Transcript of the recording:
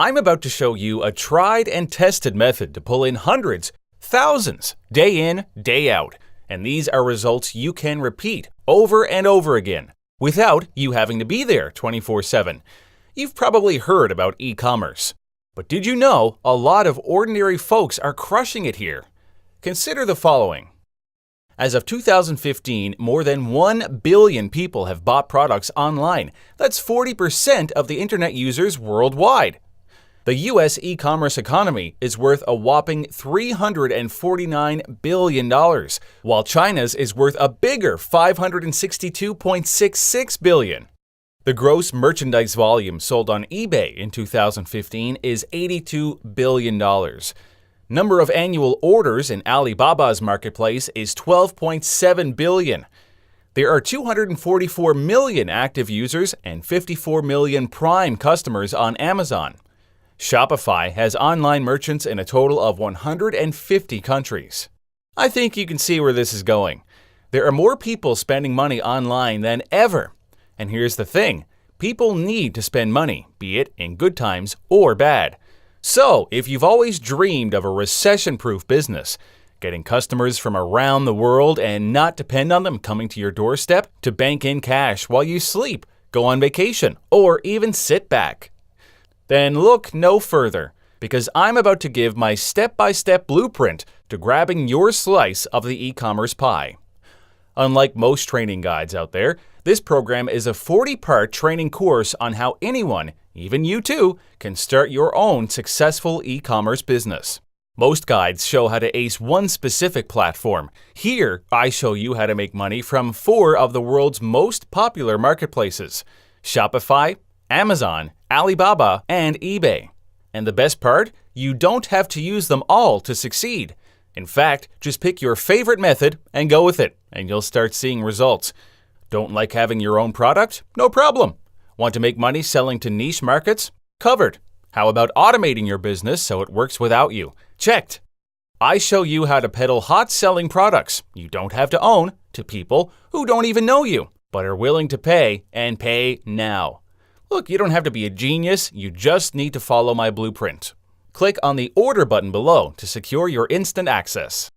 I'm about to show you a tried and tested method to pull in hundreds, thousands, day in, day out. And these are results you can repeat over and over again without you having to be there 24/7. You've probably heard about e-commerce. But did you know a lot of ordinary folks are crushing it here? Consider the following. As of 2015, more than 1 billion people have bought products online. That's 40% of the internet users worldwide. The US e-commerce economy is worth a whopping $349 billion, while China's is worth a bigger $562.66 billion. The gross merchandise volume sold on eBay in 2015 is $82 billion. Number of annual orders in Alibaba's marketplace is 12.7 billion. There are 244 million active users and 54 million Prime customers on Amazon. Shopify has online merchants in a total of 150 countries. I think you can see where this is going. There are more people spending money online than ever. And here's the thing, people need to spend money, be it in good times or bad. So, if you've always dreamed of a recession-proof business, getting customers from around the world and not depend on them coming to your doorstep to bank in cash while you sleep, go on vacation, or even sit back, then look no further, because I'm about to give my step-by-step blueprint to grabbing your slice of the e-commerce pie. Unlike most training guides out there, this program is a 40-part training course on how anyone, even you too, can start your own successful e-commerce business. Most guides show how to ace one specific platform. Here, I show you how to make money from 4 of the world's most popular marketplaces: Shopify, Amazon, Alibaba, and eBay. And the best part? You don't have to use them all to succeed. In fact, just pick your favorite method and go with it, and you'll start seeing results. Don't like having your own product? No problem. Want to make money selling to niche markets? Covered. How about automating your business so it works without you? Checked. I show you how to peddle hot-selling products you don't have to own to people who don't even know you, but are willing to pay, and pay now. Look, you don't have to be a genius, you just need to follow my blueprint. Click on the order button below to secure your instant access.